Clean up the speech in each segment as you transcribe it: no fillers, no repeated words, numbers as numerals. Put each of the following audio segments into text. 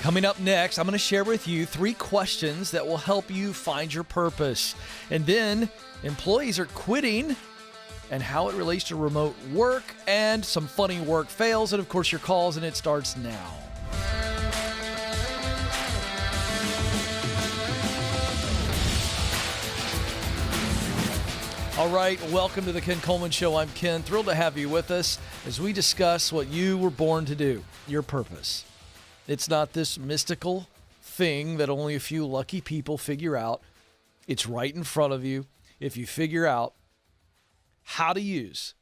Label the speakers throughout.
Speaker 1: Coming up next, I'm going to share with you 3 questions that will help you find your purpose. And then employees are quitting and how it relates to remote work and some funny work fails. And of course, your calls, and it starts now. All right, welcome to the Ken Coleman Show. I'm Ken, thrilled to have you with us as we discuss what you were born to do, your purpose. It's not this mystical thing that only a few lucky people figure out. It's right in front of you. If you figure out how to use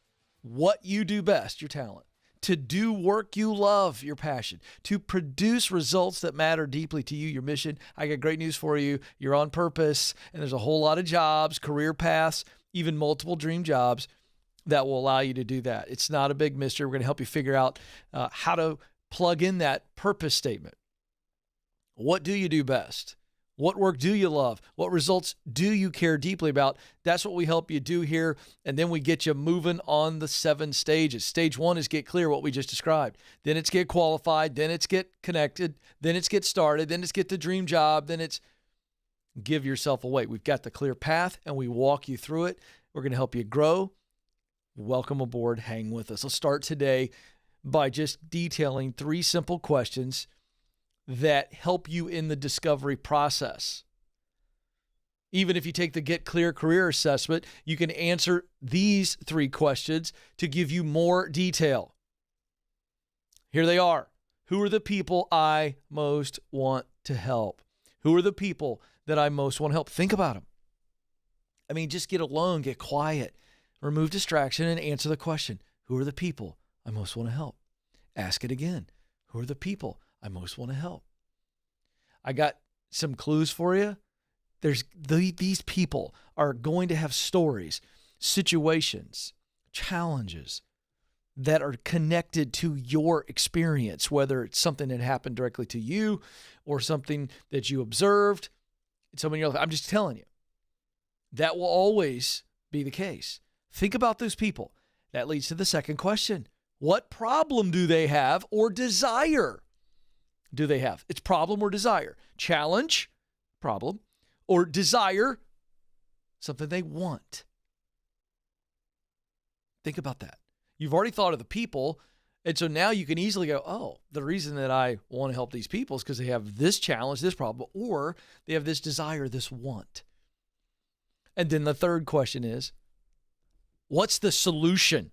Speaker 1: what you do best, your talent, to do work you love, your passion, to produce results that matter deeply to you, your mission, I got great news for you. You're on purpose, and there's a whole lot of jobs, career paths, even multiple dream jobs that will allow you to do that. It's not a big mystery. We're going to help you figure out how to plug in that purpose statement. What do you do best? What work do you love? What results do you care deeply about? That's what we help you do here. And then we get you moving on the 7 stages. Stage 1 is get clear, what we just described. Then it's get qualified. Then it's get connected. Then it's get started. Then it's get the dream job. Then it's give yourself away. We've got the clear path and we walk you through it. We're going to help you grow. Welcome aboard. Hang with us. Let's start today by just detailing 3 simple questions that help you in the discovery process. Even if you take the Get Clear Career Assessment, you can answer these 3 questions to give you more detail. Here they are. Who are the people I most want to help? Who are the people that I most want to help? Think about them. I mean, just get alone, get quiet, remove distraction, and answer the question. Who are the people I most want to help? Ask it again. Who are the people I most want to help? I got some clues for you. These people are going to have stories, situations, challenges that are connected to your experience, whether it's something that happened directly to you or something that you observed. Someone in your life. I'm just telling you, that will always be the case. Think about those people. That leads to the second question. What problem do they have or desire do they have? It's problem or desire. Challenge, problem, or desire, something they want. Think about that. You've already thought of the people, and so now you can easily go, oh, the reason that I want to help these people is because they have this challenge, this problem, or they have this desire, this want. And then the third question is, what's the solution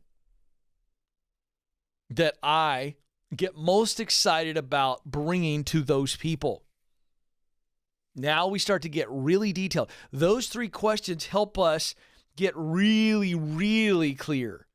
Speaker 1: that I get most excited about bringing to those people? Now we start to get really detailed. Those 3 questions help us get really, really clear.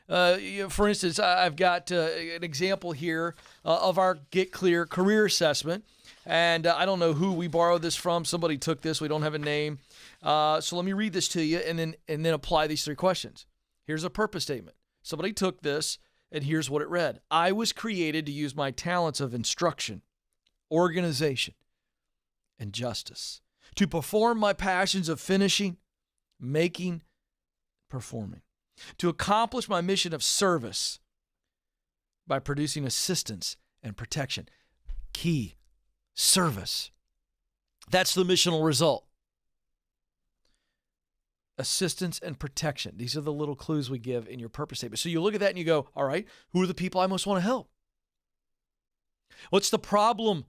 Speaker 1: For instance, I've got an example here of our Get Clear Career Assessment. And I don't know who we borrowed this from. Somebody took this. We don't have a name. So let me read this to you and then apply these 3 questions. Here's a purpose statement. Somebody took this, and here's what it read. I was created to use my talents of instruction, organization, and justice to perform my passions of finishing, making, performing, to accomplish my mission of service by producing assistance and protection. Key, service. That's the missional result. Assistance and protection. These are the little clues we give in your purpose statement. So you look at that and you go, all right, who are the people I most want to help? What's the problem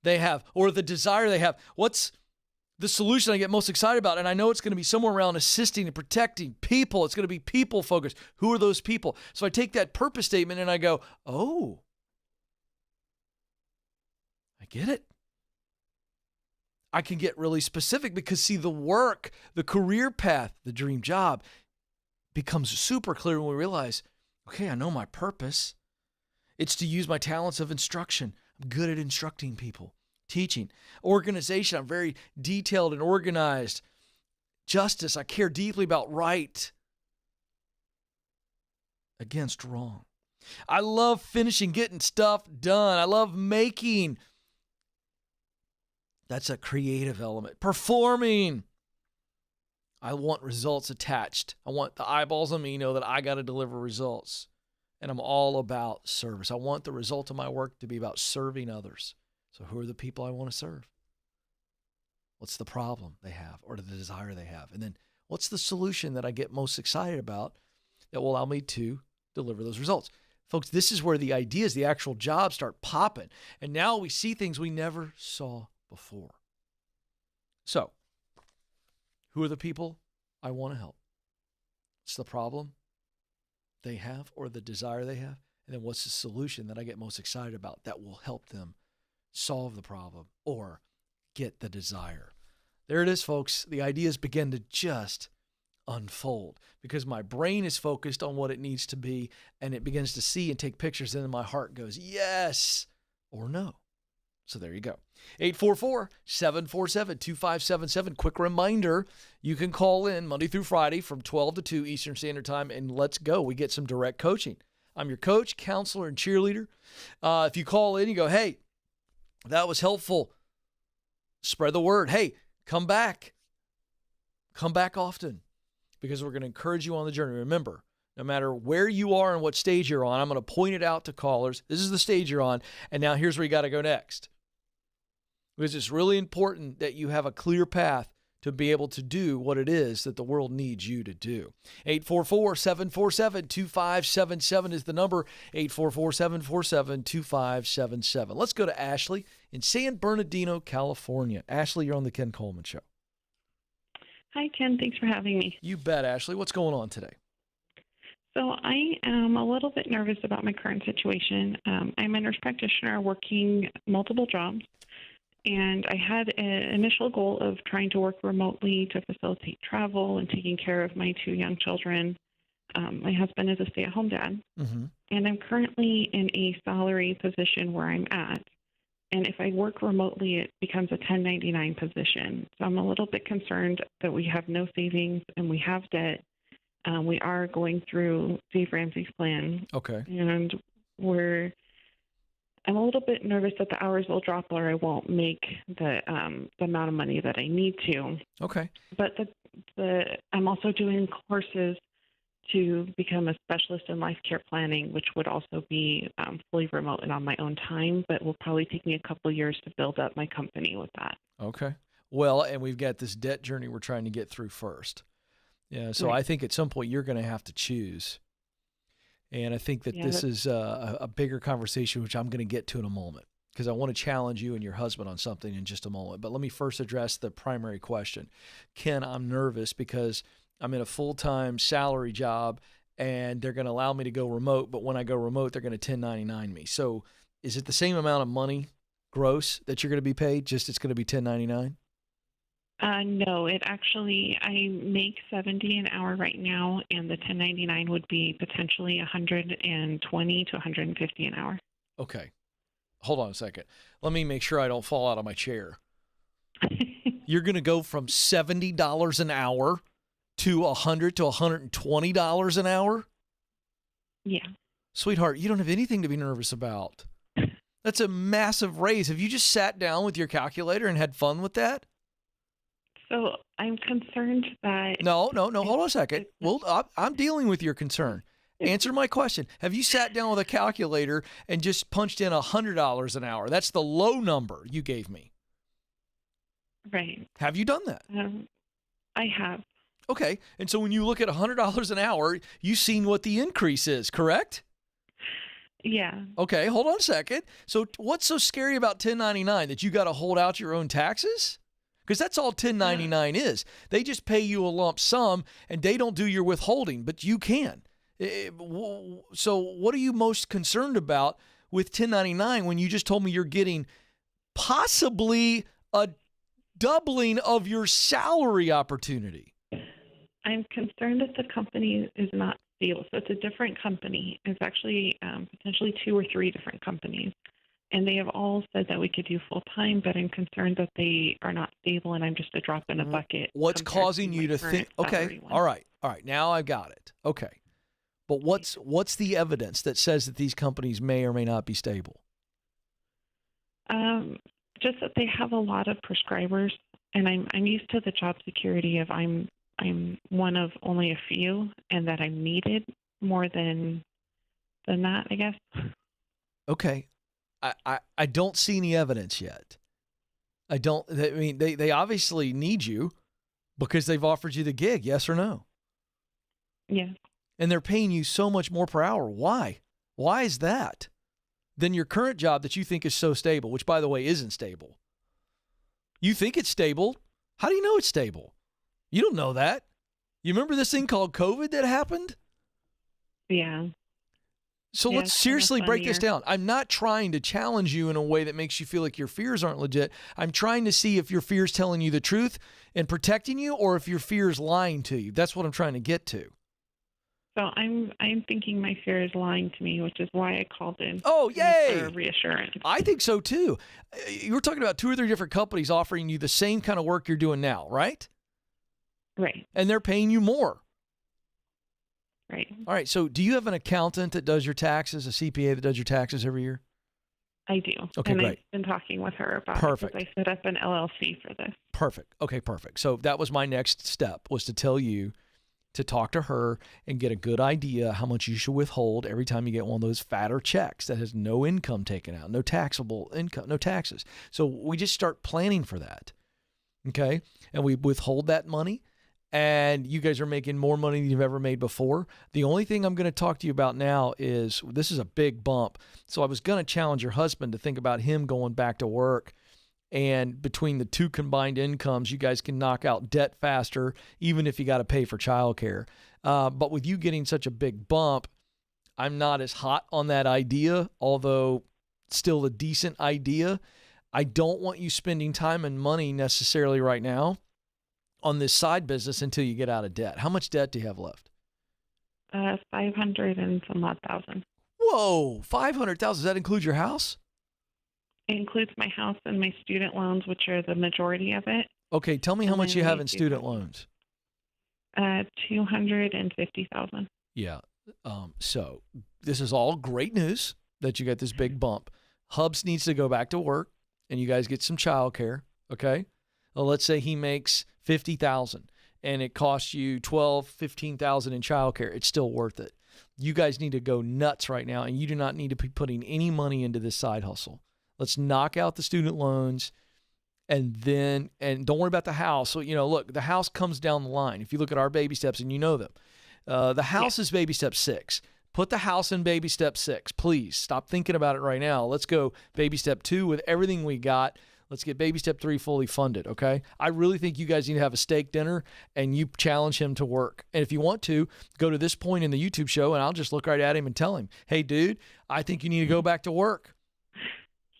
Speaker 1: they have or the desire they have? What's the solution I get most excited about? And I know it's going to be somewhere around assisting and protecting people. It's going to be people focused. Who are those people? So I take that purpose statement and I go, oh, I get it. I can get really specific because, see, the work, the career path, the dream job becomes super clear when we realize, okay, I know my purpose. It's to use my talents of instruction. I'm good at instructing people, teaching. Organization, I'm very detailed and organized. Justice, I care deeply about right against wrong. I love finishing, getting stuff done. I love making. That's a creative element. Performing. I want results attached. I want the eyeballs on me know that I got to deliver results. And I'm all about service. I want the result of my work to be about serving others. So who are the people I want to serve? What's the problem they have or the desire they have? And then what's the solution that I get most excited about that will allow me to deliver those results? Folks, this is where the ideas, the actual jobs start popping. And now we see things we never saw before. So, who are the people I want to help? What's the problem they have or the desire they have? And then what's the solution that I get most excited about that will help them solve the problem or get the desire? There it is, folks. The ideas begin to just unfold because my brain is focused on what it needs to be and it begins to see and take pictures, and then my heart goes yes or no. So there you go. 844-747-2577. Quick reminder, you can call in Monday through Friday from 12 to 2 Eastern Standard Time, and let's go. We get some direct coaching. I'm your coach, counselor, and cheerleader. If you call in, you go, hey, that was helpful. Spread the word. Hey, come back. Come back often because we're going to encourage you on the journey. Remember, no matter where you are and what stage you're on, I'm going to point it out to callers. This is the stage you're on, and now here's where you got to go next. Because it's really important that you have a clear path to be able to do what it is that the world needs you to do. 844-747-2577 is the number, 844-747-2577. Let's go to Ashley in San Bernardino, California. Ashley, you're on the Ken Coleman Show.
Speaker 2: Hi, Ken. Thanks for having me.
Speaker 1: You bet, Ashley. What's going on today?
Speaker 2: So I am a little bit nervous about my current situation. I'm a nurse practitioner working multiple jobs, and I had an initial goal of trying to work remotely to facilitate travel and taking care of my 2 young children. My husband is a stay-at-home dad, and I'm currently in a salary position where I'm at. And if I work remotely, it becomes a 1099 position. So I'm a little bit concerned that we have no savings and we have debt. We are going through Dave Ramsey's plan.
Speaker 1: Okay.
Speaker 2: And I'm a little bit nervous that the hours will drop or I won't make the amount of money that I need to.
Speaker 1: Okay.
Speaker 2: But I'm also doing courses to become a specialist in life care planning, which would also be fully remote and on my own time, but will probably take me a couple of years to build up my company with that.
Speaker 1: Okay. Well, and we've got this debt journey we're trying to get through first. Yeah. So
Speaker 2: Right.
Speaker 1: I think at some point you're going to have to choose. And I think that this is a bigger conversation, which I'm going to get to in a moment, because I want to challenge you and your husband on something in just a moment. But let me first address the primary question. Ken, I'm nervous because I'm in a full-time salary job and they're going to allow me to go remote. But when I go remote, they're going to 1099 me. So is it the same amount of money gross that you're going to be paid? Just it's going to be 1099?
Speaker 2: No, I make $70 an hour right now, and the 1099 would be potentially $120 to $150 an hour.
Speaker 1: Okay. Hold on a second. Let me make sure I don't fall out of my chair. You're going to go from $70 an hour to $100 to $120 an hour?
Speaker 2: Yeah.
Speaker 1: Sweetheart, you don't have anything to be nervous about. That's a massive raise. Have you just sat down with your calculator and had fun with that?
Speaker 2: So I'm concerned that...
Speaker 1: No. Hold on a second. Well, I'm dealing with your concern. Answer my question. Have you sat down with a calculator and just punched in $100 an hour? That's the low number you gave me.
Speaker 2: Right.
Speaker 1: Have you done that?
Speaker 2: I have.
Speaker 1: Okay. And so when you look at $100 an hour, you've seen what the increase is, correct?
Speaker 2: Yeah.
Speaker 1: Okay. Hold on a second. So what's so scary about 1099 that you got to hold out your own taxes? Because that's all 1099 is. They just pay you a lump sum and they don't do your withholding, but you can. So what are you most concerned about with 1099 when you just told me you're getting possibly a doubling of your salary opportunity?
Speaker 2: I'm concerned that the company is not stable. So it's a different company. It's actually potentially 2 or 3 different companies. And they have all said that we could do full-time, but I'm concerned that they are not stable and I'm just a drop in a bucket.
Speaker 1: What's causing you to think, okay, all right, now I've got it. Okay. But what's the evidence that says that these companies may or may not be stable?
Speaker 2: Just that they have a lot of prescribers, and I'm used to the job security of I'm one of only a few, and that I'm needed more than that, I guess.
Speaker 1: Okay. I don't see any evidence yet. I mean, they obviously need you because they've offered you the gig, yes or no?
Speaker 2: Yeah.
Speaker 1: And they're paying you so much more per hour. Why? Why is that? Than your current job that you think is so stable, which, by the way, isn't stable. You think it's stable. How do you know it's stable? You don't know that. You remember this thing called COVID that happened?
Speaker 2: Yeah.
Speaker 1: So
Speaker 2: Yeah,
Speaker 1: let's
Speaker 2: it's
Speaker 1: seriously
Speaker 2: kinda
Speaker 1: break this
Speaker 2: funnier.
Speaker 1: down. I'm not trying to challenge you in a way that makes you feel like your fears aren't legit. I'm trying to see if your fear's telling you the truth and protecting you, or if your fear's lying to you. That's what I'm trying to get to.
Speaker 2: So I'm thinking my fear is lying to me, which is why I called in.
Speaker 1: Oh, yay!
Speaker 2: For reassurance.
Speaker 1: I think so too. You were talking about 2 or 3 different companies offering you the same kind of work you're doing now, right?
Speaker 2: Right.
Speaker 1: And they're paying you more.
Speaker 2: Right.
Speaker 1: All right. So do you have an accountant that does your taxes, a CPA that does your taxes every year?
Speaker 2: I do.
Speaker 1: Okay,
Speaker 2: and
Speaker 1: great.
Speaker 2: I've been talking with her about
Speaker 1: Perfect.
Speaker 2: it because I set up an LLC for this.
Speaker 1: Perfect. Okay, perfect. So that was my next step, was to tell you to talk to her and get a good idea how much you should withhold every time you get one of those fatter checks that has no income taken out, no taxable income, no taxes. So we just start planning for that. Okay? And we withhold that money, and you guys are making more money than you've ever made before. The only thing I'm going to talk to you about now is, this is a big bump. So I was going to challenge your husband to think about him going back to work. And between the 2 combined incomes, you guys can knock out debt faster, even if you got to pay for childcare. But with you getting such a big bump, I'm not as hot on that idea, although still a decent idea. I don't want you spending time and money necessarily right now on this side business until you get out of debt. How much debt do you have left?
Speaker 2: 500 and some odd thousand.
Speaker 1: Whoa, 500,000. Does that include your house?
Speaker 2: It includes my house and my student loans, which are the majority of it.
Speaker 1: Okay, tell me how
Speaker 2: And
Speaker 1: much
Speaker 2: then
Speaker 1: you have
Speaker 2: we
Speaker 1: in
Speaker 2: do
Speaker 1: student
Speaker 2: have-
Speaker 1: loans.
Speaker 2: 250,000.
Speaker 1: Yeah. So this is all great news that you got this big bump. Hubs needs to go back to work, and you guys get some childcare. Okay. Well, let's say he makes 50,000 and it costs you 12, 15,000 in childcare. It's still worth it. You guys need to go nuts right now, and you do not need to be putting any money into this side hustle. Let's knock out the student loans, and don't worry about the house. So, look, the house comes down the line. If you look at our baby steps, and you know them, the house is baby step 6. Put the house in baby step 6. Please stop thinking about it right now. Let's go baby step 2 with everything we got. Let's get baby step 3 fully funded, okay? I really think you guys need to have a steak dinner, and you challenge him to work. And if you want to, go to this point in the YouTube show, and I'll just look right at him and tell him, hey, dude, I think you need to go back to work.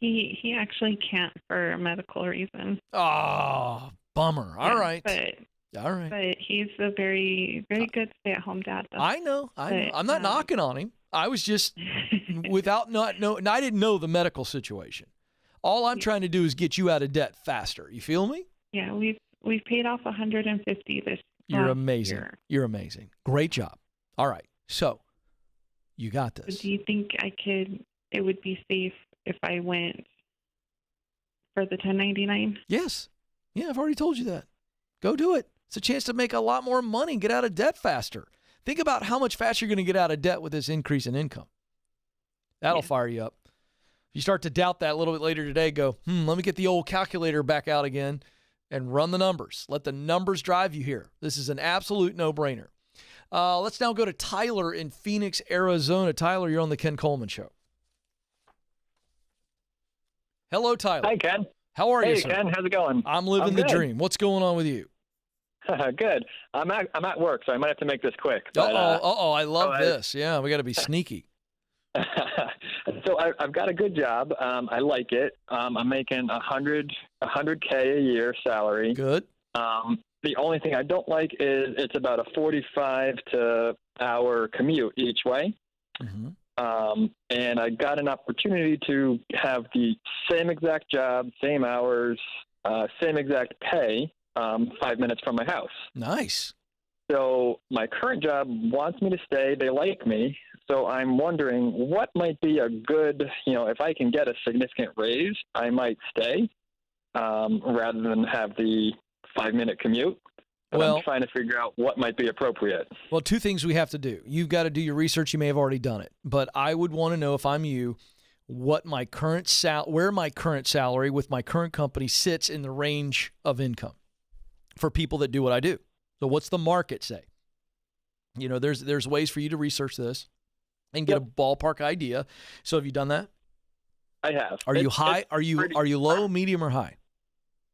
Speaker 2: He actually can't for a medical reason.
Speaker 1: Oh, bummer. All right.
Speaker 2: But he's a very, very good stay-at-home dad. Though.
Speaker 1: I know. I'm not knocking on him. I was just I didn't know the medical situation. All I'm trying to do is get you out of debt faster. You feel me?
Speaker 2: Yeah, we've paid off 150 this
Speaker 1: You're
Speaker 2: last
Speaker 1: amazing.
Speaker 2: year.
Speaker 1: You're amazing. Great job. All right. So you got this.
Speaker 2: Do you think it would be safe if I went for the 1099?
Speaker 1: Yes. Yeah, I've already told you that. Go do it. It's a chance to make a lot more money and get out of debt faster. Think about how much faster you're going to get out of debt with this increase in income. That'll fire you up. If you start to doubt that a little bit later today, go, let me get the old calculator back out again and run the numbers. Let the numbers drive you here. This is an absolute no-brainer. Let's now go to Tyler in Phoenix, Arizona. Tyler, you're on the Ken Coleman Show. Hello, Tyler.
Speaker 3: Hi, Ken.
Speaker 1: How are you,
Speaker 3: Hey,
Speaker 1: sir?
Speaker 3: Ken. How's it going?
Speaker 1: I'm living the
Speaker 3: good.
Speaker 1: dream. What's going on with you?
Speaker 3: Good. I'm at work, so I might have to make this quick.
Speaker 1: I love this. Yeah, we got to be sneaky.
Speaker 3: So I've got a good job. I like it. I'm making $100K a year salary.
Speaker 1: Good.
Speaker 3: The only thing I don't like is it's about a 45 hour commute each way.
Speaker 1: Mm-hmm.
Speaker 3: And I got an opportunity to have the same exact job, same hours, same exact pay, 5 minutes from my house.
Speaker 1: Nice.
Speaker 3: So my current job wants me to stay. They like me. So I'm wondering what might be a good, if I can get a significant raise, I might stay rather than have the 5-minute commute. But I'm trying to figure out what might be appropriate.
Speaker 1: Well, 2 things we have to do. You've got to do your research. You may have already done it. But I would want to know, if I'm you, what my current where my current salary with my current company sits in the range of income for people that do what I do. So what's the market say? You know, there's ways for you to research this and get a ballpark idea. So have you done that?
Speaker 3: I have.
Speaker 1: Are you high? Are you low, medium, or high?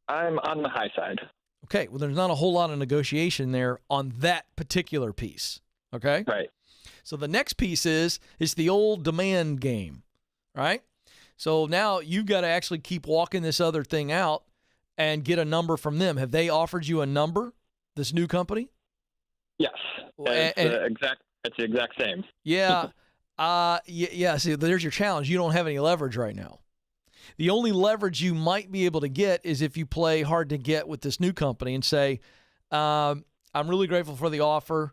Speaker 3: I'm on the high side.
Speaker 1: Okay. Well, there's not a whole lot of negotiation there on that particular piece. Okay.
Speaker 3: Right.
Speaker 1: So the next piece is the old demand game, right? So now you've got to actually keep walking this other thing out and get a number from them. Have they offered you a number, this new company?
Speaker 3: Yes. It's the exact same.
Speaker 1: Yeah. Yeah. See, there's your challenge. You don't have any leverage right now. The only leverage you might be able to get is if you play hard to get with this new company and say, I'm really grateful for the offer,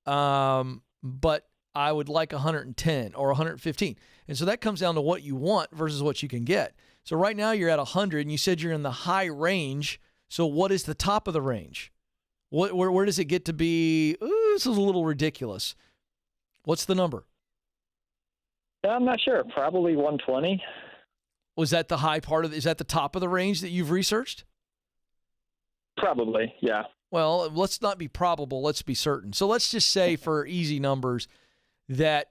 Speaker 1: but I would like 110 or 115. And so that comes down to what you want versus what you can get. So right now you're at 100 and you said you're in the high range. So what is the top of the range? Where does it get to be? Ooh, this is a little ridiculous. What's the number?
Speaker 3: I'm not sure. Probably 120.
Speaker 1: Was that the high part is that the top of the range that you've researched?
Speaker 3: Probably, yeah.
Speaker 1: Well, let's not be probable. Let's be certain. So let's just say for easy numbers that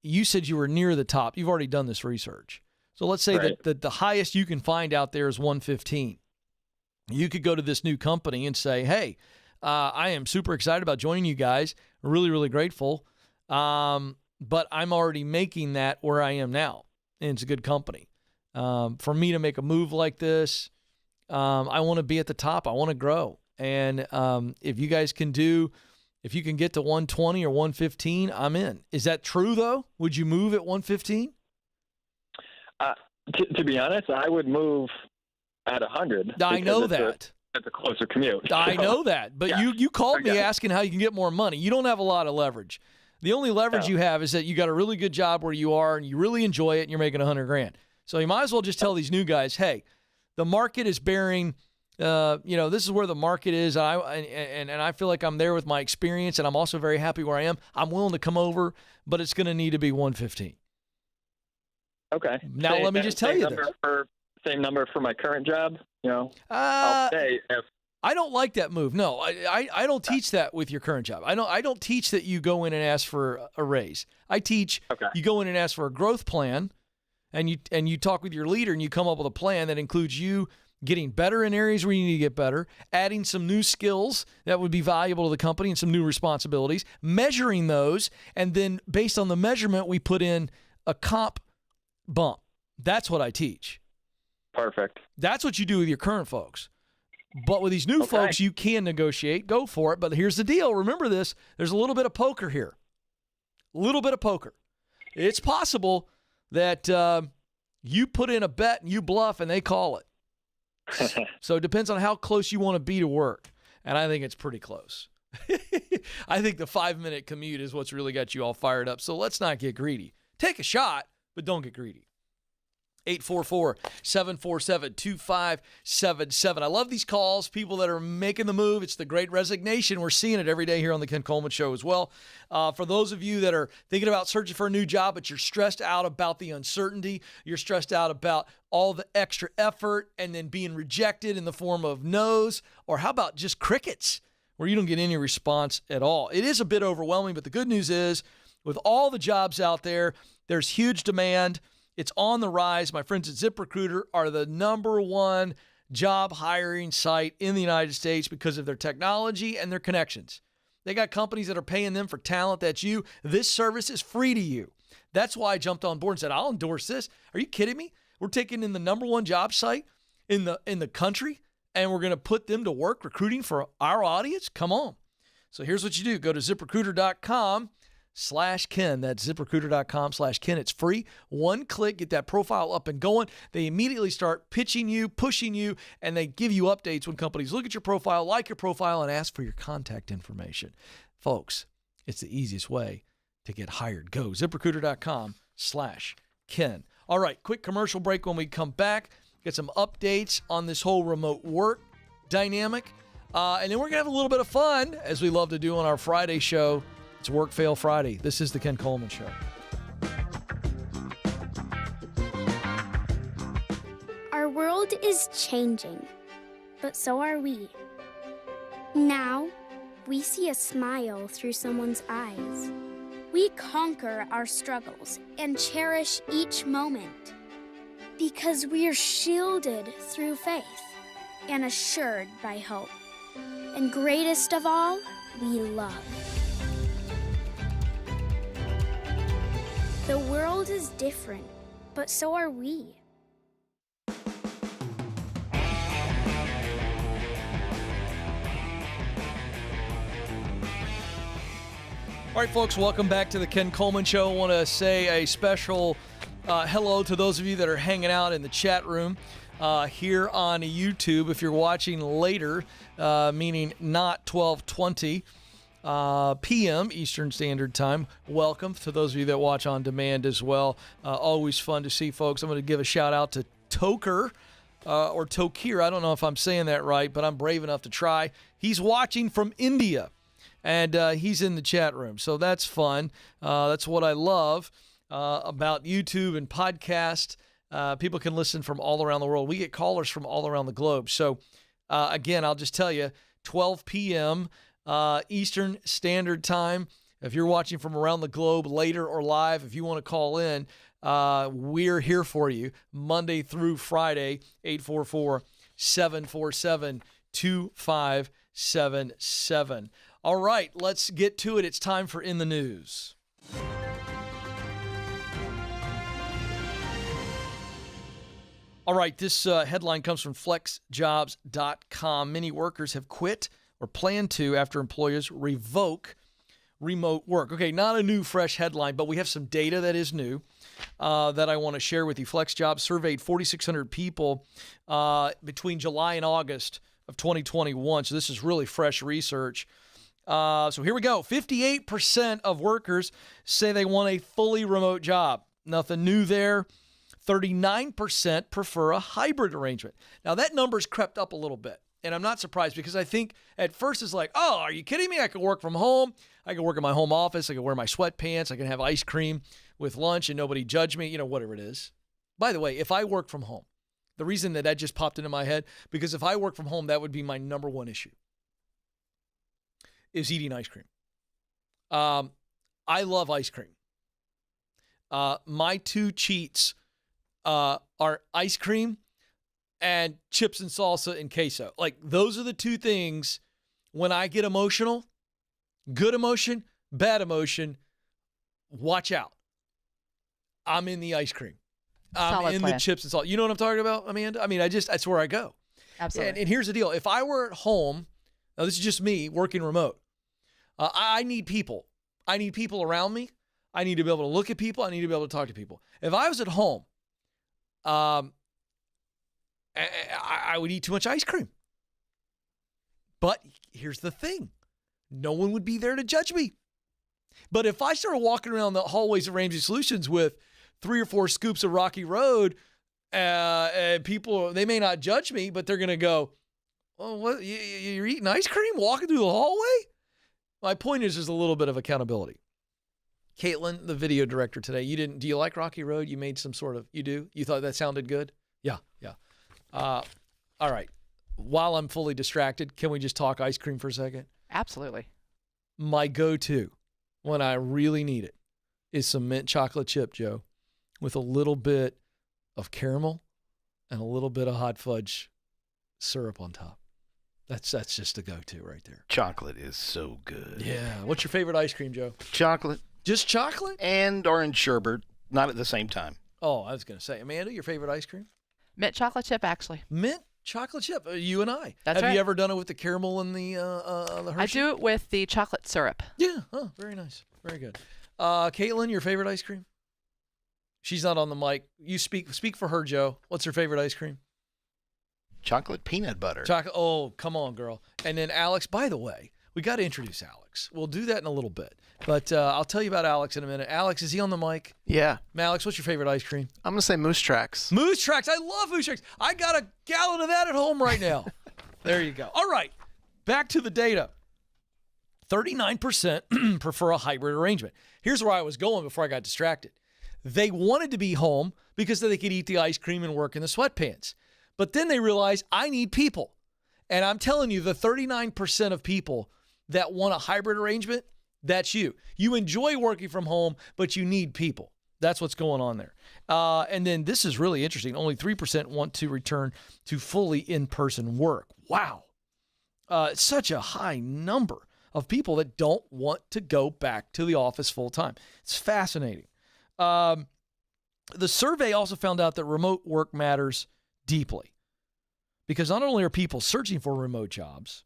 Speaker 1: you said you were near the top. You've already done this research. So let's say that the highest you can find out there is 115. You could go to this new company and say, hey, I am super excited about joining you guys. Really, really grateful. But I'm already making that where I am now. And it's a good company. For me to make a move like this, I want to be at the top. I want to grow. And if you guys can if you can get to 120 or 115, I'm in. Is that true, though? Would you move at 115?
Speaker 3: To be honest, I would move at 100.
Speaker 1: I know that.
Speaker 3: It's a closer commute.
Speaker 1: I know that. But
Speaker 3: yeah,
Speaker 1: you called me asking how you can get more money. You don't have a lot of leverage. The only leverage you have is that you got a really good job where you are and you really enjoy it and you're making $100,000. So you might as well just tell these new guys, hey, the market is bearing, this is where the market is. And I feel like I'm there with my experience and I'm also very happy where I am. I'm willing to come over, but it's going to need to be 115.
Speaker 3: Okay.
Speaker 1: Now let me just tell you this.
Speaker 3: Same number for my current job, I'll stay if.
Speaker 1: I don't like that move. No, I don't teach that with your current job. I don't teach that you go in and ask for a raise. I teach you go in and ask for a growth plan, and you talk with your leader and you come up with a plan that includes you getting better in areas where you need to get better, adding some new skills that would be valuable to the company and some new responsibilities, measuring those, and then based on the measurement, we put in a comp bump. That's what I teach.
Speaker 3: Perfect. That's
Speaker 1: what you do with your current folks. But with these new folks, you can negotiate. Go for it. But here's the deal. Remember this. There's a little bit of poker here. A little bit of poker. It's possible that you put in a bet and you bluff and they call it. So it depends on how close you want to be to work. And I think it's pretty close. I think the 5-minute commute is what's really got you all fired up. So let's not get greedy. Take a shot, but don't get greedy. 844-747-2577. I love these calls, people that are making the move. It's the great resignation. We're seeing it every day here on the Ken Coleman Show as well. For those of you that are thinking about searching for a new job, but you're stressed out about the uncertainty, you're stressed out about all the extra effort and then being rejected in the form of no's, or how about just crickets where you don't get any response at all? It is a bit overwhelming, but the good news is with all the jobs out there, there's huge demand. It's on the rise. My friends at ZipRecruiter are the #1 job hiring site in the United States because of their technology and their connections. They got companies that are paying them for talent that's you. This service is free to you. That's why I jumped on board and said, I'll endorse this. Are you kidding me? We're taking in the #1 job site in the country, and we're going to put them to work recruiting for our audience? Come on. So here's what you do. Go to ZipRecruiter.com/Ken. That's ZipRecruiter.com/Ken. It's free. One click, get that profile up and going. They immediately start pitching you, pushing you, and they give you updates when companies look at your profile, like your profile, and ask for your contact information. Folks, it's the easiest way to get hired. Go ZipRecruiter.com/Ken. All right, quick commercial break. When we come back, get some updates on this whole remote work dynamic. And then we're going to have a little bit of fun, as we love to do on our Friday show. It's Work Fail Friday. This is the Ken Coleman Show.
Speaker 4: world is changing, but so are we. Now, we see a smile through someone's eyes. We conquer our struggles and cherish each moment because we're shielded through faith and assured by hope. And greatest of all, we love. The world is different, but so are we.
Speaker 1: All right, folks, welcome back to the Ken Coleman Show. I want to say a special hello to those of you that are hanging out in the chat room here on YouTube. If you're watching later, meaning not 12:20 p.m. Eastern Standard Time, welcome. To those of you that watch on demand as well, always fun to see folks. I'm going to give a shout out to Toker or Tokir. I don't know if I'm saying that right, but I'm brave enough to try. He's watching from India. And he's in the chat room, so that's fun. That's what I love about YouTube and podcast. People can listen from all around the world. We get callers from all around the globe. So, again, I'll just tell you, 12 p.m. Eastern Standard Time. If you're watching from around the globe later or live, if you want to call in, we're here for you Monday through Friday, 844-747-2577. All right, let's get to it. It's time for In the News. All right, this headline comes from flexjobs.com. Many workers have quit or plan to after employers revoke remote work. Okay, not a new, fresh headline, but we have some data that is new that I want to share with you. FlexJobs surveyed 4,600 people between July and August of 2021, so this is really fresh research. So here we go. 58% of workers say they want a fully remote job. Nothing new there. 39% prefer a hybrid arrangement. Now, that number's crept up a little bit, and I'm not surprised because I think at first it's like, oh, are you kidding me? I can work from home. I can work in my home office. I can wear my sweatpants. I can have ice cream with lunch and nobody judge me, whatever it is. By the way, if I work from home, the reason that just popped into my head, because if I work from home, that would be my number one issue. Is eating ice cream. I love ice cream. My two cheats are ice cream and chips and salsa and queso. Like, those are the two things when I get emotional, good emotion, bad emotion, watch out. I'm in the ice cream. I'm in the chips and salsa. You know what I'm talking about, Amanda? I mean, that's where I go.
Speaker 5: Absolutely.
Speaker 1: And here's the deal. If I were at home, now this is just me working remote, I need people. I need people around me. I need to be able to look at people. I need to be able to talk to people. If I was at home, I would eat too much ice cream. But here's the thing. No one would be there to judge me. But if I started walking around the hallways of Ramsey Solutions with 3 or 4 scoops of Rocky Road, people, they may not judge me, but they're going to go, oh, what? You're eating ice cream walking through the hallway? My point is, there's a little bit of accountability. Caitlin, the video director today, do you like Rocky Road? You made some sort of, you do? You thought that sounded good? Yeah. All right. While I'm fully distracted, can we just talk ice cream for a second?
Speaker 5: Absolutely.
Speaker 1: My go-to when I really need it is some mint chocolate chip, Joe, with a little bit of caramel and a little bit of hot fudge syrup on top. That's just a go-to right there.
Speaker 6: Chocolate is so good.
Speaker 1: Yeah. What's your favorite ice cream, Joe?
Speaker 6: Chocolate.
Speaker 1: Just chocolate?
Speaker 6: And orange sherbet, not at the same time.
Speaker 1: Oh, I was going to say, Amanda, your favorite ice cream?
Speaker 5: Mint chocolate chip, actually.
Speaker 1: Mint chocolate chip. You and I.
Speaker 5: That's right.
Speaker 1: Have you ever done it with the caramel and the Hershey?
Speaker 5: I do it with the chocolate syrup.
Speaker 1: Yeah. Oh, very nice. Very good. Caitlin, your favorite ice cream? She's not on the mic. You speak for her, Joe. What's her favorite ice cream?
Speaker 6: Chocolate peanut butter.
Speaker 1: Chocolate. Oh, come on, girl. And then Alex, by the way, we got to introduce Alex. We'll do that in a little bit. But I'll tell you about Alex in a minute. Alex, is he on the mic?
Speaker 7: Yeah.
Speaker 1: Alex, what's your favorite ice cream?
Speaker 7: I'm going to say Moose Tracks.
Speaker 1: Moose Tracks. I love Moose Tracks. I got a gallon of that at home right now. There you go. All right. Back to the data. 39% prefer a hybrid arrangement. Here's where I was going before I got distracted. They wanted to be home because they could eat the ice cream and work in the sweatpants. But then they realize I need people. And I'm telling you, the 39% of people that want a hybrid arrangement, that's you. You enjoy working from home, but you need people. That's what's going on there. And then this is really interesting. Only 3% want to return to fully in-person work. Wow. It's such a high number of people that don't want to go back to the office full time. It's fascinating. The survey also found out that remote work matters deeply because not only are people searching for remote jobs,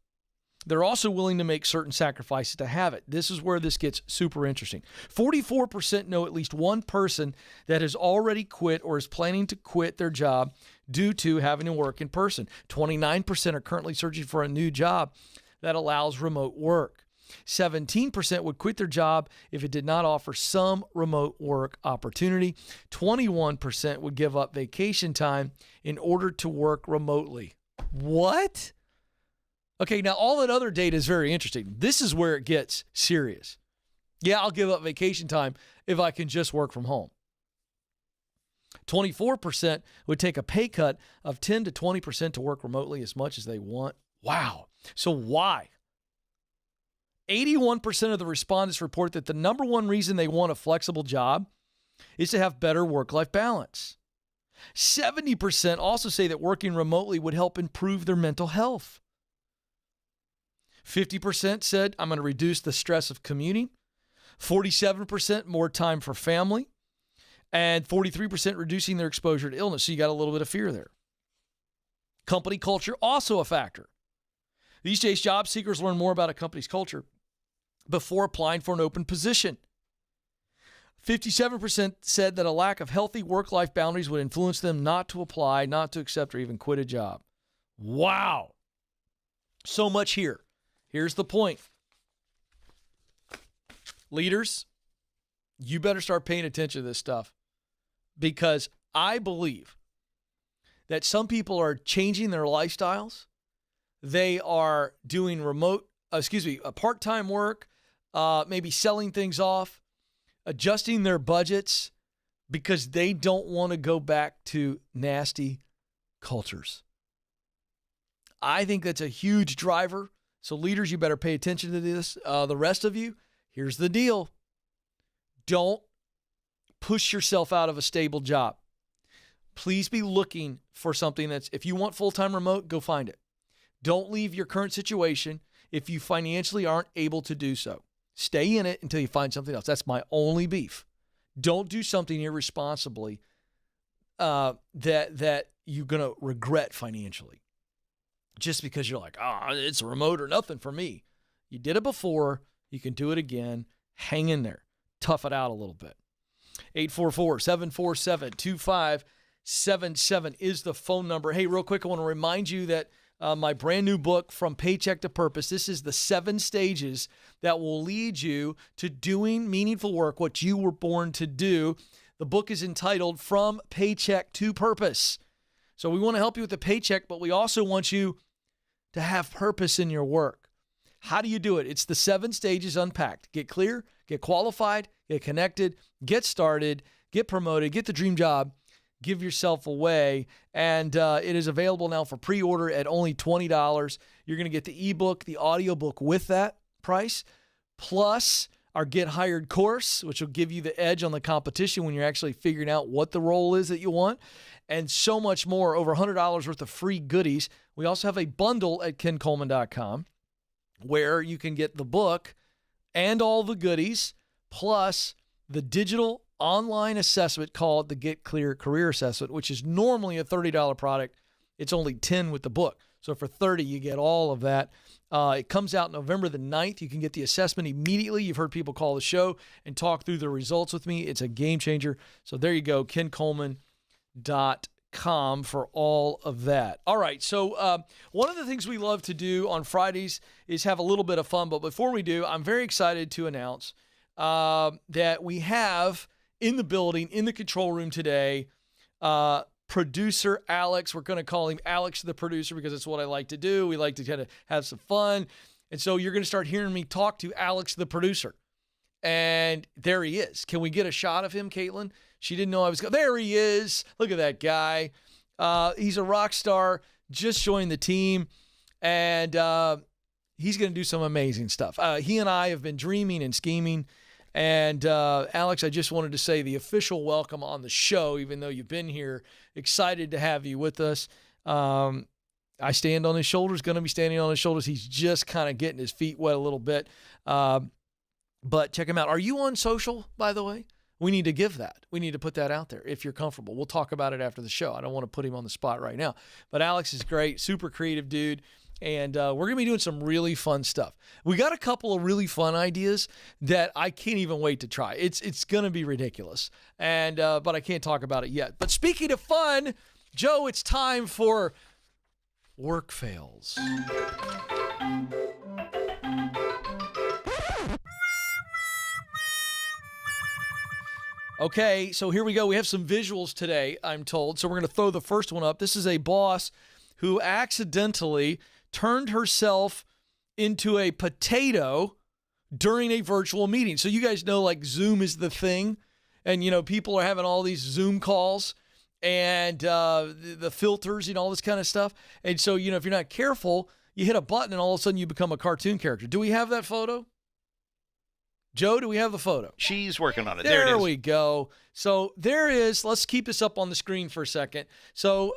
Speaker 1: they're also willing to make certain sacrifices to have it. This is where this gets super interesting. 44% know at least one person that has already quit or is planning to quit their job due to having to work in person. 29% are currently searching for a new job that allows remote work. 17% would quit their job if it did not offer some remote work opportunity. 21% would give up vacation time in order to work remotely. What? Okay, now all that other data is very interesting. This is where it gets serious. Yeah, I'll give up vacation time if I can just work from home. 24% would take a pay cut of 10 to 20% to work remotely as much as they want. Wow. So why? 81% of the respondents report that the number one reason they want a flexible job is to have better work-life balance. 70% also say that working remotely would help improve their mental health. 50% said, I'm going to reduce the stress of commuting. 47% more time for family. And 43% reducing their exposure to illness. So you got a little bit of fear there. Company culture, also a factor. These days, job seekers learn more about a company's culture before applying for an open position. 57% said that a lack of healthy work-life boundaries would influence them not to apply, not to accept, or even quit a job. Wow. So much here. Here's the point. Leaders, you better start paying attention to this stuff because I believe that some people are changing their lifestyles. They are doing part-time work, maybe selling things off, adjusting their budgets because they don't want to go back to nasty cultures. I think that's a huge driver. So leaders, you better pay attention to this. The rest of you, here's the deal. Don't push yourself out of a stable job. Please be looking for something that's, if you want full-time remote, go find it. Don't leave your current situation if you financially aren't able to do so. Stay in it until you find something else. That's my only beef. Don't do something irresponsibly that you're going to regret financially. Just because you're like, it's a remote or nothing for me. You did it before. You can do it again. Hang in there. Tough it out a little bit. 844-747-2577 is the phone number. Hey, real quick, I want to remind you that my brand new book, From Paycheck to Purpose, this is the 7 stages that will lead you to doing meaningful work, what you were born to do. The book is entitled From Paycheck to Purpose. So we want to help you with the paycheck, but we also want you to have purpose in your work. How do you do it? It's the 7 stages unpacked. Get clear, get qualified, get connected, get started, get promoted, get the dream job, give yourself away. And it is available now for pre-order at only $20. You're going to get the ebook, the audiobook with that price, plus our Get Hired course, which will give you the edge on the competition when you're actually figuring out what the role is that you want, and so much more, over $100 worth of free goodies. We also have a bundle at kencoleman.com where you can get the book and all the goodies, plus the digital online assessment called the Get Clear Career Assessment, which is normally a $30 product. It's only $10 with the book. So for $30, you get all of that. It comes out November the 9th. You can get the assessment immediately. You've heard people call the show and talk through the results with me. It's a game changer. So there you go, kencoleman.com for all of that. All right, so one of the things we love to do on Fridays is have a little bit of fun. But before we do, I'm very excited to announce that we have in the building, in the control room today, producer Alex. We're going to call him Alex the producer because it's what I like to do. We like to kind of have some fun. And so you're going to start hearing me talk to Alex the producer. And there he is. Can we get a shot of him, Caitlin? She didn't know I was going. There he is. Look at that guy. He's a rock star, just joined the team, and he's going to do some amazing stuff. He and I have been dreaming and scheming. And Alex, I just wanted to say the official welcome on the show, even though you've been here. Excited to have you with us. I stand on his shoulders, going to be standing on his shoulders. He's just kind of getting his feet wet a little bit. But check him out. Are you on social, by the way? We need to give that. We need to put that out there if you're comfortable. We'll talk about it after the show. I don't want to put him on the spot right now. But Alex is great, super creative dude. And we're going to be doing some really fun stuff. We got a couple of really fun ideas that I can't even wait to try. It's going to be ridiculous. And but I can't talk about it yet. But speaking of fun, Joe, it's time for Work Fails. Okay, so here we go. We have some visuals today, I'm told. So we're going to throw the first one up. This is a boss who accidentally turned herself into a potato during a virtual meeting. So you guys know, like, Zoom is the thing. And, you know, people are having all these Zoom calls and the filters and all this kind of stuff. And so, you know, if you're not careful, you hit a button and all of a sudden you become a cartoon character. Do we have that photo? Joe, do we have the photo?
Speaker 6: She's working on it. There it is.
Speaker 1: There we go. So there is. Let's keep this up on the screen for a second. So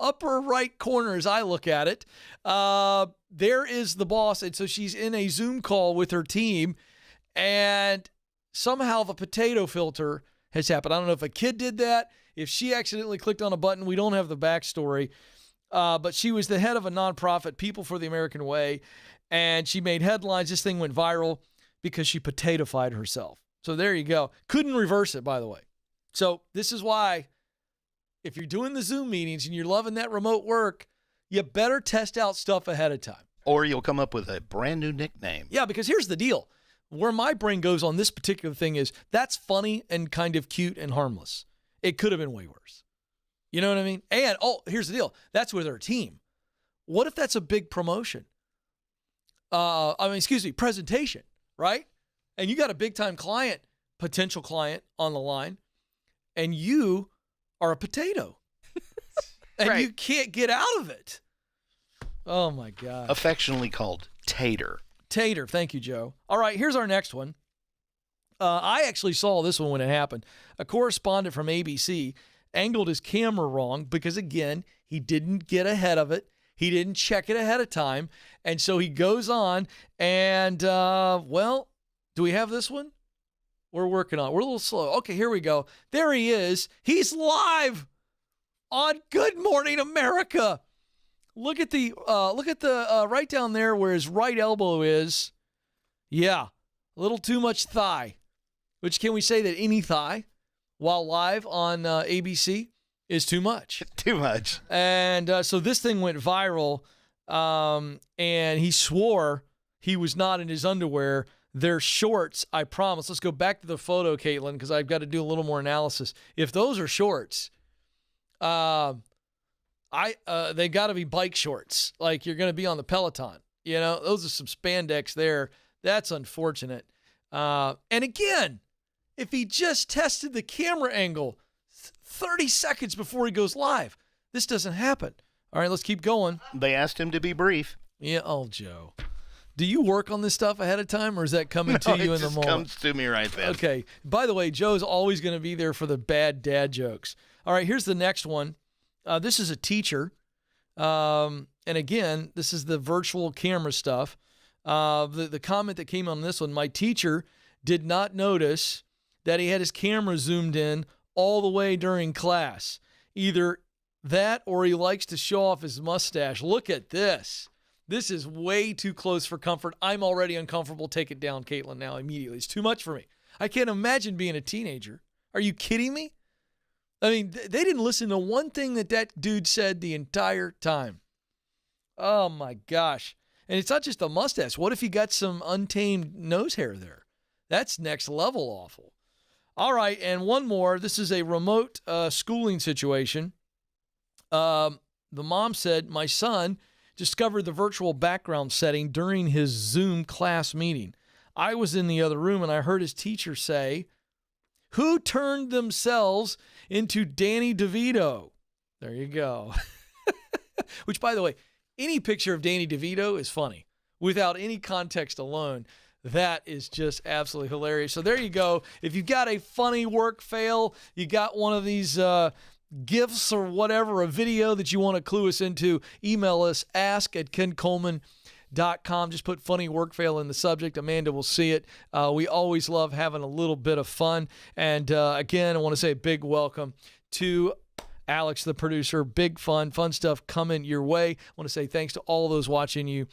Speaker 1: upper right corner as I look at it, there is the boss. And so she's in a Zoom call with her team, and somehow the potato filter has happened. I don't know if a kid did that, if she accidentally clicked on a button. We don't have the backstory. But she was the head of a nonprofit, People for the American Way, and she made headlines. This thing went viral because she potato-fied herself. So there you go. Couldn't reverse it, by the way. So this is why, if you're doing the Zoom meetings and you're loving that remote work, you better test out stuff ahead of time.
Speaker 6: Or you'll come up with a brand new nickname.
Speaker 1: Yeah, because here's the deal. Where my brain goes on this particular thing is that's funny and kind of cute and harmless. It could have been way worse. You know what I mean? And, here's the deal. That's with her team. What if that's a big promotion? Presentation, right? And you got a big-time client, potential client on the line, and you are a potato. And
Speaker 5: Right.
Speaker 1: you can't get out of it. Oh, my God.
Speaker 6: Affectionately called Tater.
Speaker 1: Tater. Thank you, Joe. All right, here's our next one. I actually saw this one when it happened. A correspondent from ABC angled his camera wrong because, again, he didn't get ahead of it. He didn't check it ahead of time. And so he goes on and, do we have this one? We're working on it. We're a little slow. Okay, here we go. There he is. He's live on Good Morning America. Look at the right down there where his right elbow is. Yeah, a little too much thigh. Which, can we say that any thigh while live on ABC is too much?
Speaker 6: Too much.
Speaker 1: And so this thing went viral, and he swore he was not in his underwear. They're shorts, I promise. Let's go back to the photo, Caitlin, because I've got to do a little more analysis. If those are shorts, they got to be bike shorts, like you're going to be on the Peloton. You know, those are some spandex there. That's unfortunate. And again, if he just tested the camera angle 30 seconds before he goes live, this doesn't happen. All right, let's keep going.
Speaker 6: They asked him to be brief.
Speaker 1: Yeah, Joe. Do you work on this stuff ahead of time, or is that coming to you in the moment?
Speaker 6: It comes to me right then.
Speaker 1: Okay. By the way, Joe's always going to be there for the bad dad jokes. All right, here's the next one. This is a teacher. And again, this is the virtual camera stuff. The comment that came on this one, my teacher did not notice that he had his camera zoomed in all the way during class. Either that or he likes to show off his mustache. Look at this. This is way too close for comfort. I'm already uncomfortable. Take it down, Caitlin, now immediately. It's too much for me. I can't imagine being a teenager. Are you kidding me? I mean, they didn't listen to one thing that dude said the entire time. Oh, my gosh. And it's not just a mustache. What if he got some untamed nose hair there? That's next level awful. All right, and one more. This is a remote schooling situation. The mom said, my son discovered the virtual background setting during his Zoom class meeting. I was in the other room, and I heard his teacher say, Who turned themselves into Danny DeVito? There you go. Which, by the way, any picture of Danny DeVito is funny. Without any context alone, that is just absolutely hilarious. So there you go. If you've got a funny work fail, you got one of these GIFs or whatever, a video that you want to clue us into, email us, ask@kencoleman.com. Just put funny work fail in the subject. Amanda will see it. We always love having a little bit of fun. And again, I want to say a big welcome to Alex, the producer. Big fun stuff coming your way. I want to say thanks to all those watching and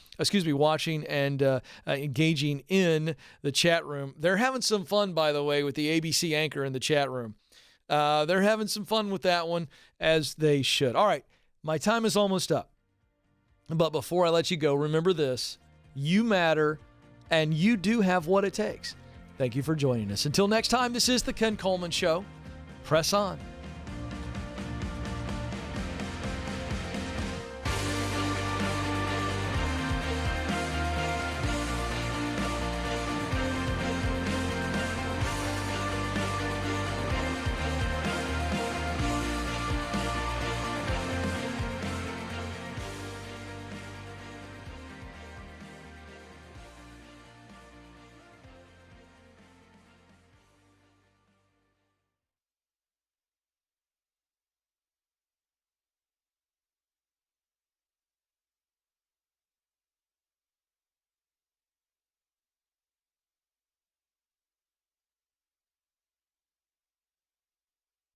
Speaker 1: engaging in the chat room. They're having some fun, by the way, with the ABC anchor in the chat room. They're having some fun with that one, as they should. All right, my time is almost up. But before I let you go, remember this: you matter, and you do have what it takes. Thank you for joining us. Until next time, this is the Ken Coleman Show. Press on.